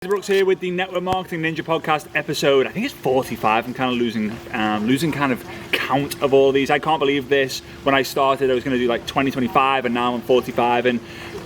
Brookes here with the Network Marketing Ninja Podcast episode. I think it's 45. I'm kind of losing kind of count of all these. I can't believe this. When I started, I was going to do like 20, 25, and now I'm 45. And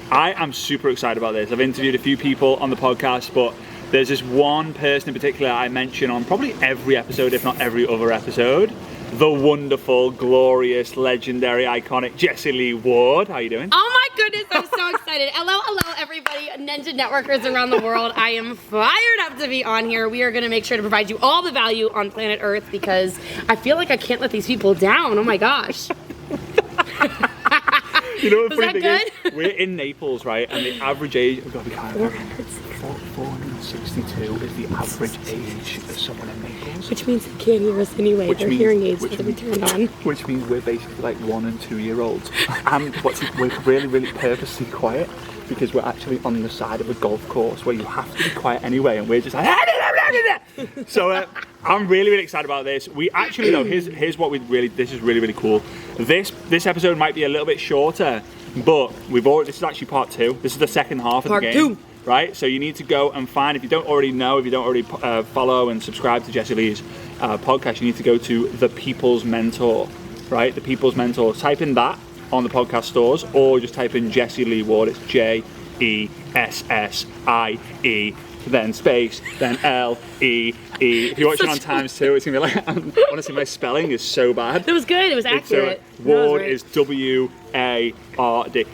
I am super excited about this. I've interviewed a few people on the podcast, but there's this one person in particular I mention on probably every episode, if not every other episode. The wonderful, glorious, legendary, iconic Jessie Lee Ward. How you doing? Oh my goodness, I'm so excited. Hello, everybody, Ninja Networkers around the world. I am fired up to be on here. We are going to make sure to provide you all the value on planet Earth because I feel like I can't let these people down. Oh my gosh. You know what the Was funny that thing good? is? We're in Naples, right? And the average age, oh God, we can't 462 is the average age of someone in Naples. Which means they can't hear us anyway. Their hearing aids that we turned on. Which means we're basically like 1 and 2 year olds. And we're really, really purposely quiet because we're actually on the side of a golf course where you have to be quiet anyway, and we're just like, so I'm really, really excited about this. We actually, though, here's what this is really, really cool. This episode might be a little bit shorter, but this is actually part 2. This is the second half of the game. Part 2. Right, so you need to go and find, if you don't already know, if you don't already follow and subscribe to Jessie Lee's podcast, you need to go to The People's Mentor, right? The People's Mentor. Type in that on the podcast stores, or just type in Jessie Lee Ward. It's Jessie, then space, then Lee. If you're watching on times 2, it's gonna be like, honestly, my spelling is so bad. It was good, it was accurate. Ward is Ward.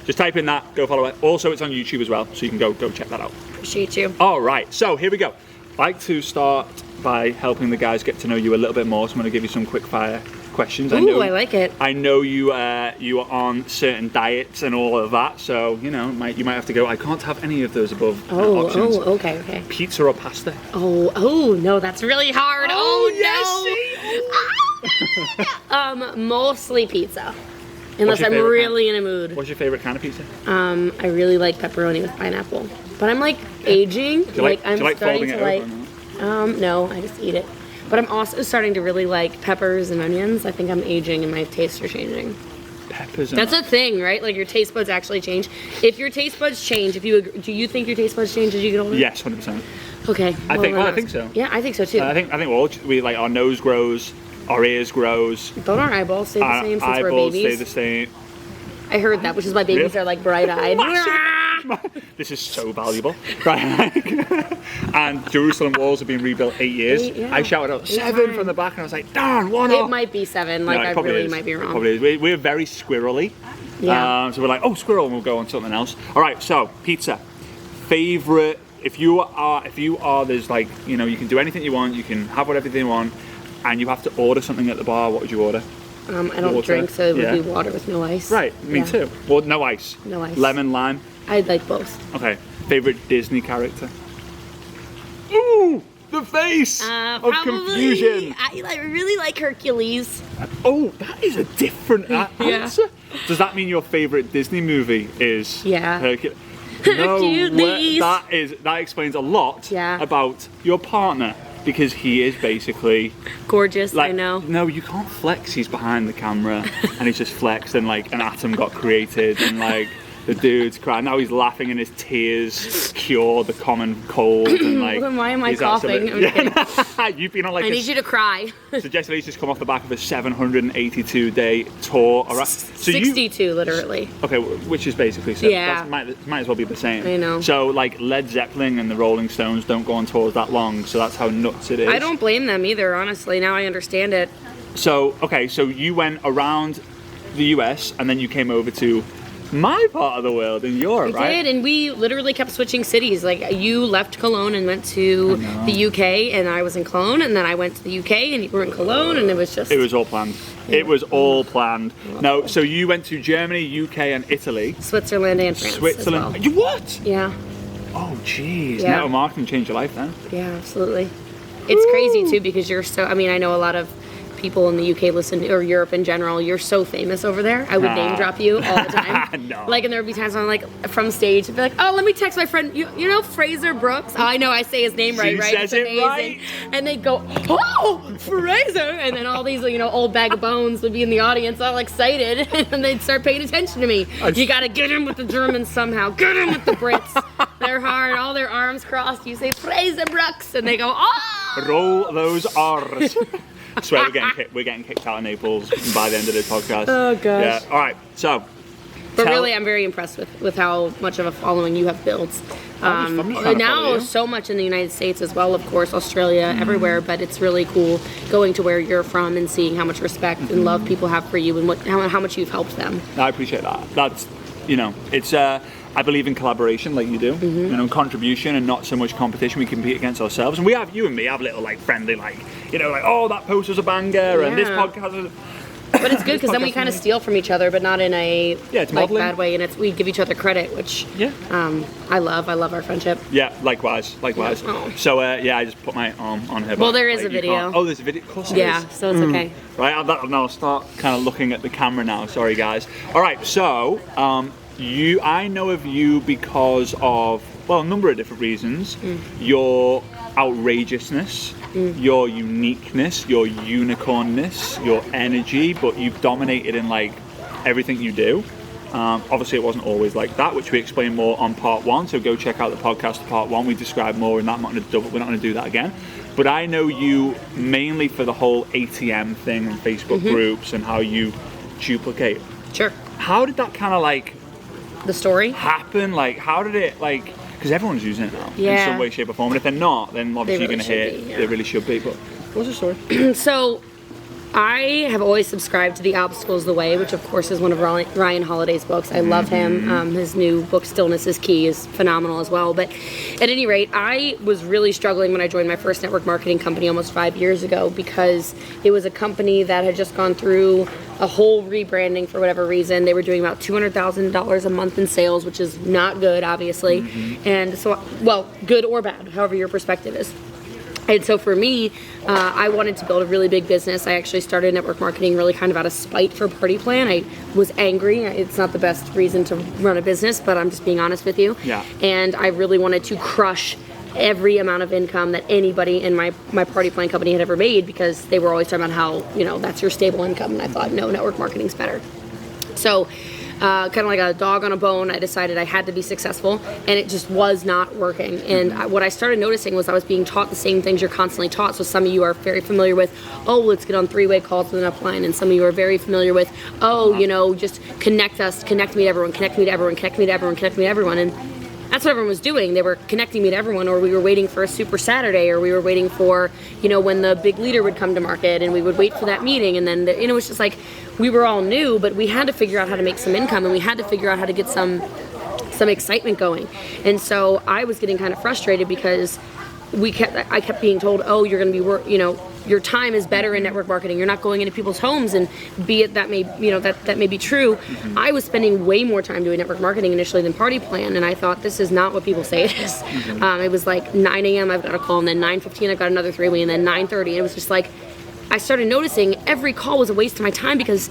Just type in that, go follow it. Also, it's on YouTube as well, so you can go check that out. Appreciate you. All right, so here we go. I'd like to start by helping the guys get to know you a little bit more, so I'm gonna give you some quick fire questions. Ooh, I like it. I know you are on certain diets and all of that, so you might have to go. I can't have any of those above options. Oh, okay. Pizza or pasta? Oh no, that's really hard. No. Mostly pizza. Unless I'm really in a mood. What's your favorite kind of pizza? I really like pepperoni with pineapple. But I'm like aging. Do you like folding it over? No, I just eat it. But I'm also starting to really like peppers and onions. I think I'm aging and my tastes are changing. Peppers and That's a thing, right? Like your taste buds actually change. If your taste buds change, do you think your taste buds change as you get older? Yes, 100%. Okay. I think so. Yeah, I think so too. I think we like our nose grows, our ears grows. Don't our eyeballs stay the same since we're eyeballs babies? stay the same. I heard that, which is why babies are like bright-eyed. This is so valuable, right? And Jerusalem walls have been rebuilt 8 years. Yeah. I shouted out 7 from the back, and I was like, "Darn, 1 off." It might be 7. Like I really might be wrong. It probably is. We're very squirrely. Yeah. So we're like, "Oh, squirrel," and we'll go on something else. All right. So pizza. Favorite. If you are, there's like, you can do anything you want. You can have whatever you want, and you have to order something at the bar. What would you order? I don't drink, so it would be water with no ice. Right, me too. Well, no ice. No ice. Lemon, lime. I'd like both. Okay. Favorite Disney character? Ooh, the face of confusion. I really like Hercules. Oh, that is a different answer. Does that mean your favorite Disney movie is Hercules? Hercules. No, that explains a lot about your partner. Because he is basically gorgeous, like, I know. No, you can't flex. He's behind the camera, and he's just flexed, and like an atom got created, and like the dude's crying. Now he's laughing, and his tears cure the common cold. And like, then why am I coughing? You've been on like I need you to cry. So Jessie Lee's just come off the back of a 782-day tour. So 62, literally. Okay, which is basically might as well be the same. I know. So like Led Zeppelin and the Rolling Stones don't go on tours that long, so that's how nuts it is. I don't blame them either, honestly. Now I understand it. So so you went around the US and then you came over to my part of the world in Europe, right? I did, and we literally kept switching cities. Like you left Cologne and went to the UK, and I was in Cologne, and then I went to the UK, and you were in Cologne, and it was all planned. It was all planned. No, so you went to Germany, UK, and Italy. Switzerland and France. Switzerland. As well. You what? Yeah. Oh, jeez. Yeah. Network marketing changed your life then. Yeah, absolutely. It's crazy too because you're so. I mean, I know a lot of people in the UK listen, or Europe in general. You're so famous over there. I would name drop you all the time. No. Like, and there would be times when I'm like from stage and be like, oh, let me text my friend. You know Frazer Brookes? Oh, I know I say his name right. Says it's amazing. Right. And they go, oh, Frazer, and then all these old bag of bones would be in the audience, all excited, and they'd start paying attention to me. You got to get in with the Germans somehow. Get in with the Brits. their heart, all their arms crossed. You say, Frazer Brookes, and they go, oh! Roll those R's. I swear we're getting kicked out of Naples by the end of this podcast. Oh, gosh. Yeah, all right, so. But really, I'm very impressed with how much of a following you have built. Now, so much in the United States as well, of course, Australia, everywhere. But it's really cool going to where you're from and seeing how much respect and love people have for you and how much you've helped them. I appreciate that. That's, it's. I believe in collaboration, like you do, contribution and not so much competition. We compete against ourselves, and you and me have little friendly, oh, that post was a banger, and this podcast was. But it's good because then we kind of steal from each other, but not in a bad way, and we give each other credit, which I love our friendship. Yeah, likewise. Yeah. Oh. So I just put my arm on her. Well, there is a video. Oh, there's a video. Of course there is. So it's okay. Right, I'll start kind of looking at the camera now. Sorry, guys. All right, so I know of you because of a number of different reasons. Your outrageousness. Your uniqueness, your unicornness, your energy, but you've dominated in everything you do. Obviously it wasn't always like that, which we explain more on part 1, so go check out the podcast part 1. We describe more in that. We're not going to do that again. But I know you mainly for the whole ATM thing and Facebook groups and how you duplicate. Sure. How did that kind of the story happen? How did it because everyone's using it now in some way, shape or form. And if they're not, then obviously you're going to hear they really should be. But what's the story? So I have always subscribed to The Obstacle is the Way, which of course is one of Ryan Holiday's books. I love him. His new book, Stillness is Key, is phenomenal as well. But at any rate, I was really struggling when I joined my first network marketing company almost 5 years ago because it was a company that had just gone through a whole rebranding for whatever reason. They were doing about $200,000 a month in sales, which is not good, obviously. And so, good or bad, however your perspective is. And so for me, I wanted to build a really big business. I actually started network marketing really kind of out of spite for Party Plan. I was angry. It's not the best reason to run a business, but I'm just being honest with you. Yeah. And I really wanted to crush every amount of income that anybody in my Party Plan company had ever made because they were always talking about how, that's your stable income. And I thought, no, network marketing's better. So kind of like a dog on a bone, I decided I had to be successful, and it just was not working. And what I started noticing was I was being taught the same things you're constantly taught. So some of you are very familiar with, let's get on 3-way calls with an upline, and some of you are very familiar with, just connect me to everyone, connect me to everyone, connect me to everyone, connect me to everyone. And that's what everyone was doing. They were connecting me to everyone, or we were waiting for a Super Saturday, or we were waiting for, when the big leader would come to market, and we would wait for that meeting. And then, it's just like we were all new, but we had to figure out how to make some income, and we had to figure out how to get some excitement going. And so I was getting kind of frustrated because I kept being told, you're going to be your time is better in network marketing. You're not going into people's homes, and be it that may be true. I was spending way more time doing network marketing initially than Party Plan, and I thought this is not what people say it is. It was like 9 a.m. I've got a call, and then 9:15 I've got another 3-way, and then 9:30. And it was just like I started noticing every call was a waste of my time because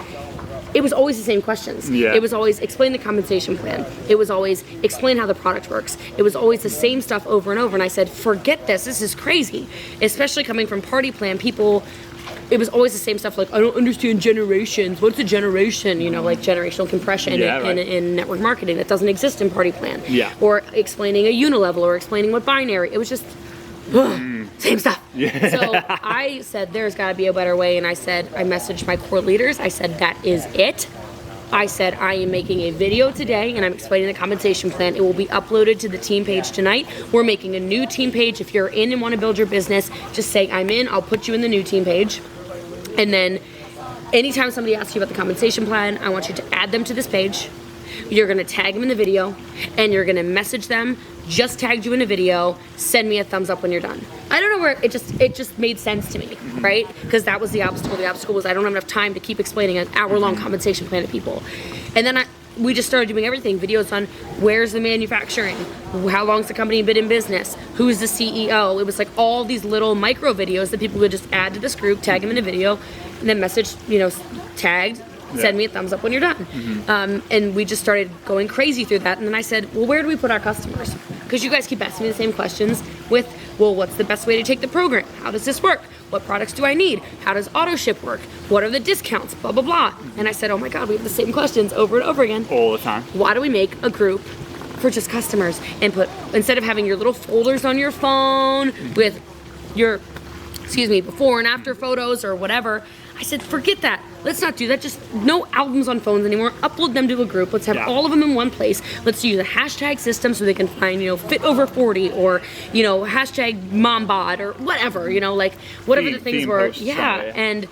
it was always the same questions. Yeah. It was always explain the compensation plan. It was always explain how the product works. It was always the same stuff over and over. And I said, forget this. This is crazy. Especially coming from Party Plan, it was always the same stuff. Like, I don't understand generations. What's a generation? Like generational compression in network marketing that doesn't exist in Party Plan. Yeah. Or explaining a unilevel or explaining what binary. It was just same stuff. Yeah. So I said, there's got to be a better way. And I messaged my core leaders. I said, that is it. I said, I am making a video today, and I'm explaining the compensation plan. It will be uploaded to the team page tonight. We're making a new team page. If you're in and want to build your business, just say, I'm in. I'll put you in the new team page. And then anytime somebody asks you about the compensation plan, I want you to add them to this page. You're going to tag them in the video, and you're going to message them, just tagged you in a video, send me a thumbs up when you're done. I don't know where, it just made sense to me, right? Because that was the obstacle. The obstacle was I don't have enough time to keep explaining an hour-long compensation plan to people. And then we just started doing everything. Videos on where's the manufacturing, how long's the company been in business, who's the CEO. It was like all these little micro videos that people would just add to this group, tag them in a video, and then message, tagged, send me a thumbs up when you're done. And we just started going crazy through that. And then I said, well, where do we put our customers? Because you guys keep asking me the same questions with, well, what's the best way to take the program? How does this work? What products do I need? How does auto ship work? What are the discounts? Blah, blah, blah. And I said, oh my God, we have the same questions over and over again. All the time. Why do we make a group for just customers, and instead of having your little folders on your phone with your, before and after photos or whatever, I said, forget that. Let's not do that. Just no albums on phones anymore. Upload them to a group. Let's have all of them in one place. Let's use a hashtag system so they can find, fit over 40 or, hashtag mom bod or whatever, like whatever the things were. And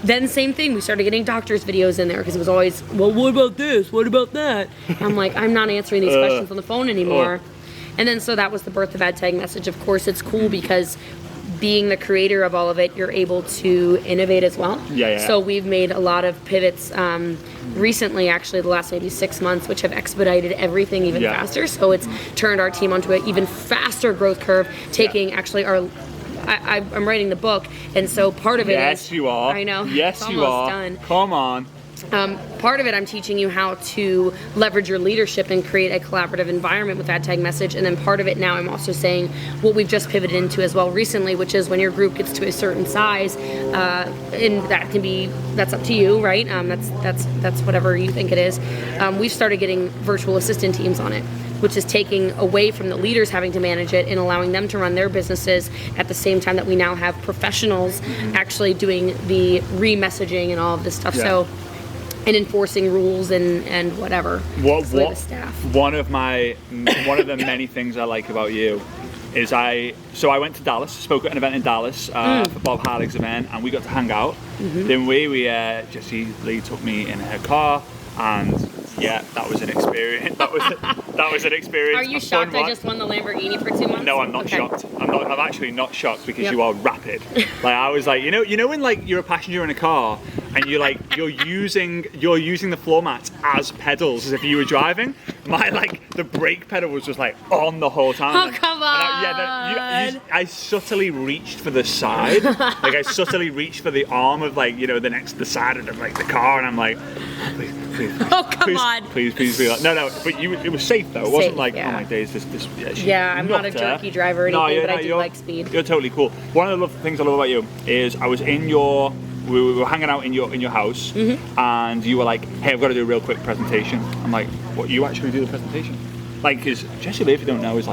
then same thing, we started getting doctors' videos in there because it was always, well, what about this? What about that? I'm like, I'm not answering these questions on the phone anymore. And then so that was the birth of Ad Tag Message. Of course, it's cool because being the creator of all of it, you're able to innovate as well. So we've made a lot of pivots recently, actually the last maybe 6 months, which have expedited everything even faster. So it's turned our team onto an even faster growth curve, taking actually our, I'm writing the book, and so part of it is... Yes, you are. I know. Yes, you are. Done. Come on. Part of it, I'm teaching you how to leverage your leadership and create a collaborative environment with Ad Tag Message. And then part of it now, I'm also saying what we've just pivoted into as well recently, which is when your group gets to a certain size, and that's up to you, right? That's whatever you think it is. We've started getting virtual assistant teams on it, which is taking away from the leaders having to manage it and allowing them to run their businesses at the same time that we now have professionals actually doing the re-messaging and all of this stuff. So, and enforcing rules and whatever. One of the many things I like about you is I went to Dallas, spoke at an event in Dallas for Bob Hardig's event, and we got to hang out. Then Jessie Lee took me in her car, and that was an experience. That was an experience. Are you shocked I just won the Lamborghini for 2 months? No, I'm not shocked. I'm actually not shocked because you are rapid. Like I was like, you know when like you're a passenger in a car and you're using the floor mats as pedals as if you were driving. The brake pedal was just like on the whole time. Oh come on! I subtly reached for the side, like I subtly reached for the arm of the side of the car, and I'm like, please. Oh come on! Please be like, no. But it was safe though. It wasn't like, oh my days, this. I'm not a jerky driver or anything, but I do like speed. You're totally cool. One of the things I love about you is I was in your. We were hanging out in your house, and you were like, "Hey, I've got to do a real quick presentation." I'm like, "What? You actually do the presentation?" Like, because Jessie Lee, if you don't know, is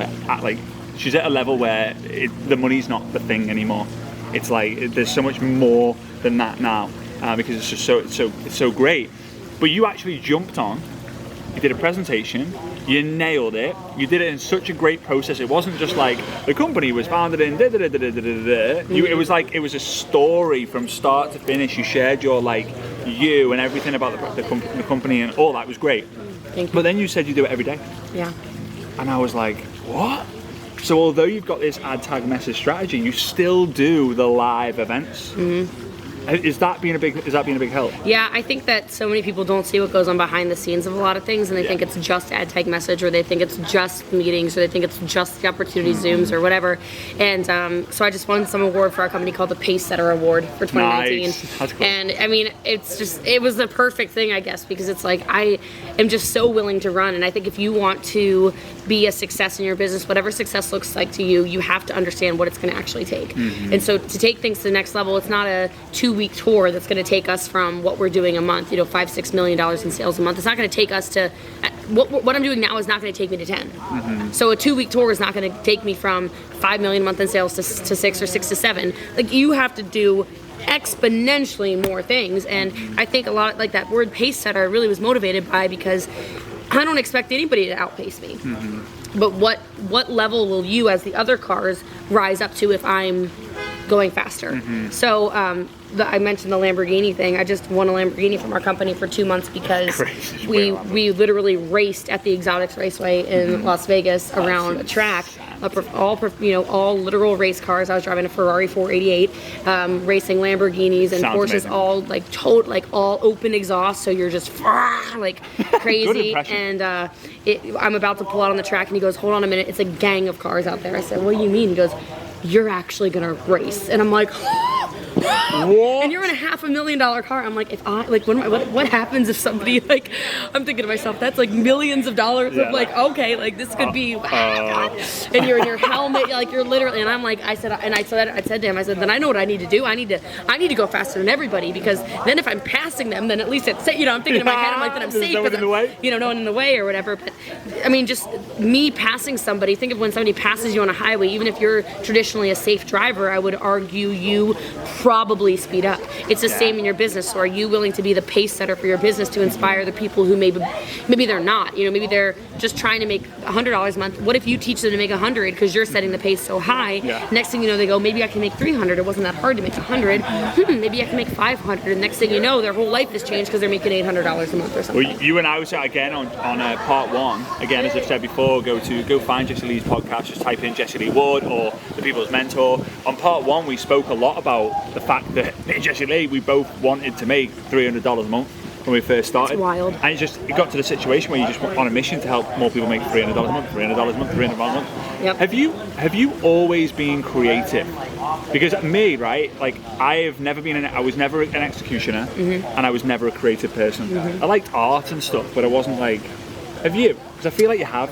she's at a level where the money's not the thing anymore. It's like there's so much more than that now because it's just it's so great. But you actually jumped on. You did a presentation. You nailed it. You did it in such a great process. It wasn't just like the company was founded in It was like it was a story from start to finish. You shared your you and everything about the company and all that. It was great. Thank you. But then you said you do it every day. Yeah. And I was like, what? So although you've got this Ad Tag Message strategy, you still do the live events. Is that being a big help? Yeah, I think that so many people don't see what goes on behind the scenes of a lot of things, and they think it's just Ad Tag Message, or they think it's just meetings, or they think it's just the opportunity Zooms or whatever. And so I just won some award for our company called the Pace Setter Award for 2019. Nice. That's cool. And I mean, it was the perfect thing, I guess, because it's like I am just so willing to run, and I think if you want to be a success in your business, whatever success looks like to you, you have to understand what it's going to actually take. And so to take things to the next level, it's not a 2-week tour that's going to take us from what we're doing a month, $5-6 million in sales a month. It's not going to take us to what I'm doing now is not going to take me to 10. So a 2-week tour is not going to take me from 5 million a month in sales to 6 or 6 to 7. Like you have to do exponentially more things, and I think a lot like that word pace setter I really was motivated by, because I don't expect anybody to outpace me. But what level will you as the other cars rise up to if I'm going faster? So I mentioned the Lamborghini thing. I just won a Lamborghini from our company for 2 months because we literally raced at the Exotics Raceway in Las Vegas around a track. All literal race cars. I was driving a Ferrari 488, racing Lamborghinis and Porsches, amazing. All open exhaust, so you're just like crazy. And I'm about to pull out on the track, and he goes, "Hold on a minute, it's a gang of cars out there." I said, "What do you mean?" He goes, "You're actually gonna race," and I'm like, What? And you're in a $500,000 car. I'm like, if I like, what happens if somebody like? I'm thinking to myself, that's like millions of dollars. Yeah. Of like, okay, like this could be. And you're in your helmet, like you're literally. And I'm like, I said to him, I said, then I know what I need to do. I need to go faster than everybody, because then if I'm passing them, then at least it's safe. You know, I'm thinking in my head, I'm like, then I'm safe. No one in the way. You know, no one in the way or whatever. But I mean, just me passing somebody. Think of when somebody passes you on a highway. Even if you're traditionally a safe driver, I would argue you probably speed up. It's the same in your business. So are you willing to be the pace setter for your business to inspire the people who maybe they're not? You know, maybe they're just trying to make $100 a month. What if you teach them to make 100 because you're setting the pace so high? Yeah. Next thing you know, they go, maybe I can make 300. It wasn't that hard to make 100. Maybe I can make 500. And next thing you know, their whole life has changed because they're making $800 a month or something. Well, you and I was again on part one. Again, as I've said before, go find Jessie Lee's podcast. Just type in Jessie Lee Ward or The People's Mentor. On part one, we spoke a lot about the fact that me and Jessie Lee, we both wanted to make $300 a month when we first started. It's wild. And it got to the situation where you just went on a mission to help more people make $300 a month, $300 a month, $300 a month. Yep. Have you always been creative? Because me, right, like I was never an executioner, and I was never a creative person. I liked art and stuff, but I wasn't like, have you? Because I feel like you have.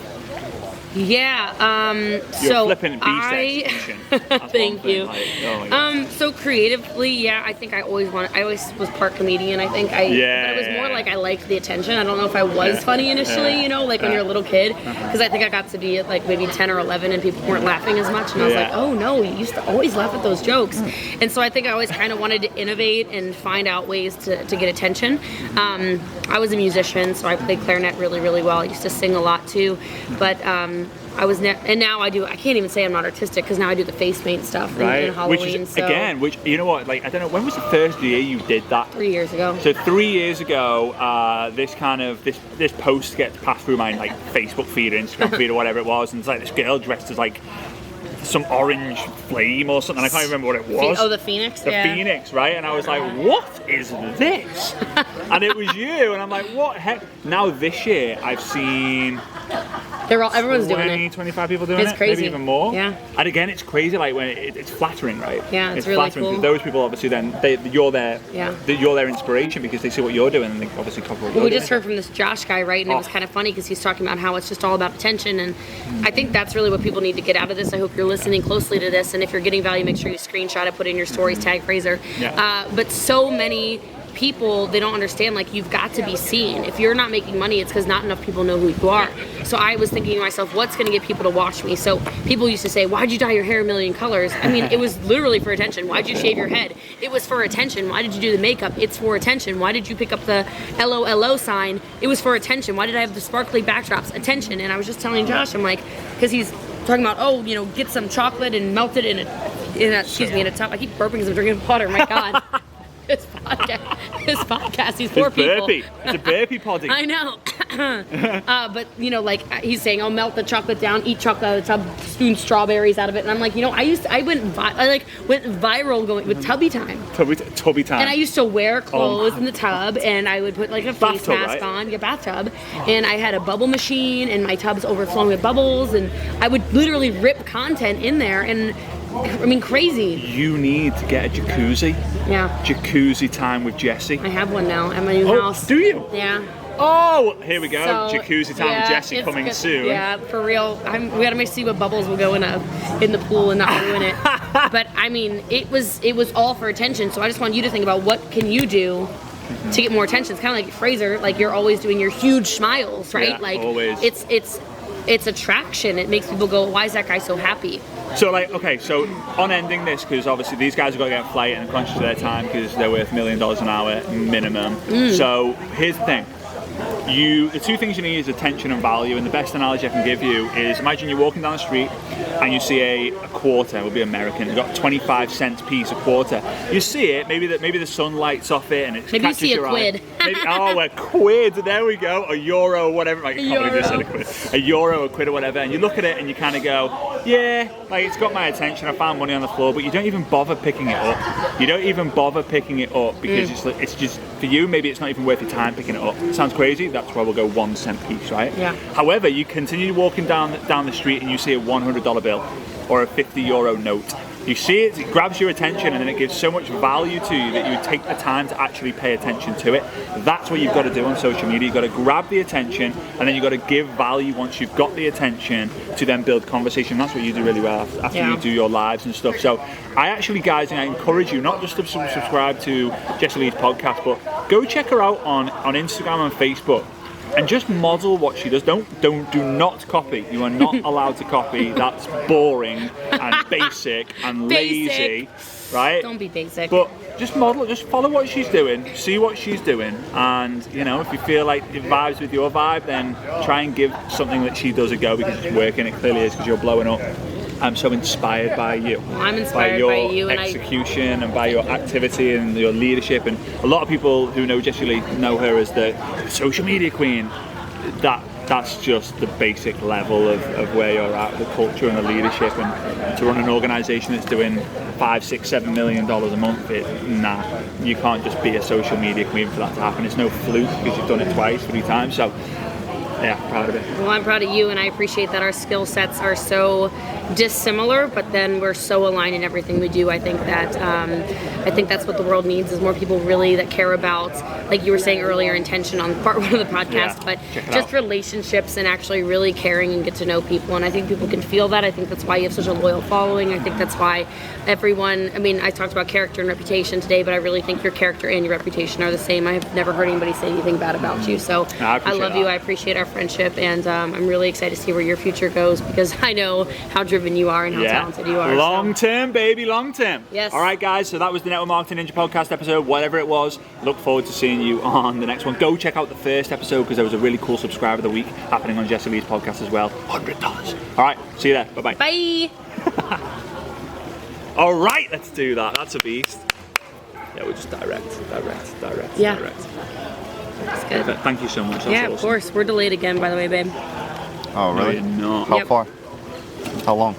Yeah. You're So flipping beast execution. That's thank one thing, you. like, oh my God. So creatively, yeah, I think I always was part comedian. I think but it was more like I liked the attention. I don't know if I was funny initially, you know, like when you're a little kid, because I think I got to be at like maybe 10 or 11 and people weren't laughing as much, and I was like, oh no, you used to always laugh at those jokes. And so I think I always kind of wanted to innovate and find out ways to get attention. I was a musician, so I played clarinet really, really well. I used to sing a lot too, but and now I can't even say I'm not artistic, because now I do the face paint stuff and Halloween. Which you know what, like I don't know, when was the first year you did that? 3 years ago. So 3 years ago, this post gets passed through my like Facebook feed or Instagram feed or whatever it was, and it's like this girl dressed as like some orange flame or something. I can't remember what it was. Oh, the Phoenix? The Phoenix, right? And I was like, what is this? And it was you, and I'm like, what heck? Now this year, I've seen everyone's doing 20, it. 25 people doing it. It's crazy. Maybe even more. Yeah. And again, it's crazy, like when it's flattering, right? Yeah, it's really flattering, cool. because those people obviously then you're their inspiration, because they see what you're doing and they obviously copy what you're doing. We just heard from this Josh guy, right? And it was kind of funny because he's talking about how it's just all about attention, and I think that's really what people need to get out of this. I hope you're listening closely to this, and if you're getting value, make sure you screenshot it, put it in your stories, tag Frazer. Yeah. But so many people, they don't understand, like, you've got to be seen. If you're not making money, it's because not enough people know who you are. So I was thinking to myself, what's going to get people to watch me? So people used to say, why'd you dye your hair a million colors? I mean, it was literally for attention. Why'd you shave your head? It was for attention. Why did you do the makeup? It's for attention. Why did you pick up the LOLO sign? It was for attention. Why did I have the sparkly backdrops? Attention. And I was just telling Josh, I'm like, because he's talking about, get some chocolate and melt it in a tub. I keep burping because I'm drinking water. My God. This podcast, these poor people. It's a burpee poddy. I know. But, he's saying, I'll melt the chocolate down, eat chocolate out of the tub, spoon strawberries out of it. And I'm like, I went viral going with Tubby Time. Tubby Time. And I used to wear clothes in the tub, and I would put like a face mask on, a bathtub. And I had a bubble machine, and my tub's overflowing with bubbles, and I would literally rip content in there, and I mean, crazy. You need to get a jacuzzi. Yeah. Jacuzzi time with Jessie. I have one now at my new house. Do you? Yeah. Oh, here we go. So, jacuzzi time with Jessie coming soon. Yeah, for real. We gotta see what bubbles will go in the pool and not ruin it. But I mean, it was all for attention. So I just want you to think about what can you do to get more attention. It's kind of like Frazer. Like, you're always doing your huge smiles, right? Yeah, like always. It's attraction. It makes people go, why is that guy so happy? So on ending this, because obviously these guys have got to get a flight and are conscious of their time because they're worth $1 million an hour minimum. So here's the thing. The two things you need is attention and value, and the best analogy I can give you is, imagine you're walking down the street and you see a quarter. It would be American. You've got 25 cents piece, a quarter. You see it, maybe the sun lights off it and it maybe catches your eye. Maybe you see a quid. A quid, there we go, a euro, whatever. I can't believe you said a quid. A euro, a quid or whatever, and you look at it and you kind of go, yeah, like, it's got my attention, I found money on the floor, but you don't even bother picking it up. You don't even bother picking it up because it's just, for you, maybe it's not even worth your time picking it up. Sounds crazy? That's why we'll go 1 cent piece, right? Yeah. However, you continue walking down the street and you see a $100 bill or a €50 note. You see it, it grabs your attention, and then it gives so much value to you that you take the time to actually pay attention to it. That's what you've got to do on social media. You've got to grab the attention, and then you've got to give value once you've got the attention to then build conversation. That's what you do really well after you do your lives and stuff. So I actually, guys, I encourage you not just to subscribe to Jessie Lee's podcast, but go check her out on Instagram and Facebook. And just model what she does. Do not copy. You are not allowed to copy. That's boring and basic and lazy, right? Don't be basic. But just model, just follow what she's doing, see what she's doing, and you know, if you feel like it vibes with your vibe, then try and give something that she does a go, because it's working. It clearly is, because you're blowing up. I'm so inspired by you. I'm inspired by you and execution and by your activity and your leadership. And a lot of people who know Jessie Lee know her as the social media queen. That's just the basic level of where you're at, the culture and the leadership. And to run an organisation that's doing $5, $6, $7 million a month, you can't just be a social media queen for that to happen. It's no fluke, because you've done it twice, 3 times. So yeah, proud of it. Well, I'm proud of you, and I appreciate that our skill sets are so dissimilar, but then we're so aligned in everything we do. I think that's what the world needs, is more people really that care about, like you were saying earlier, intention on part 1 of the podcast, but just relationships and actually really caring and get to know people. And I think people can feel that. I think that's why you have such a loyal following. I think that's why everyone, I mean, I talked about character and reputation today, but I really think your character and your reputation are the same. I have never heard anybody say anything bad about you. So I love you. I appreciate our friendship, and I'm really excited to see where your future goes, because I know how driven you are and how talented you are. Long term, baby, long term. Yes. All right, guys, so that was the Network Marketing Ninja podcast episode, whatever it was. Look forward to seeing you on the next one. Go check out the first episode, because there was a really cool subscriber of the week happening on Jessie Lee's podcast as well. $100. All right, see you there. Bye-bye. Bye. All right, let's do that. That's a beast. Yeah, we'll just direct. Yeah. Direct. That's good. Perfect. Thank you so much. That's yeah, awesome. of course. We're delayed again, by the way, babe. Oh, really? No, you're not. How far? How long?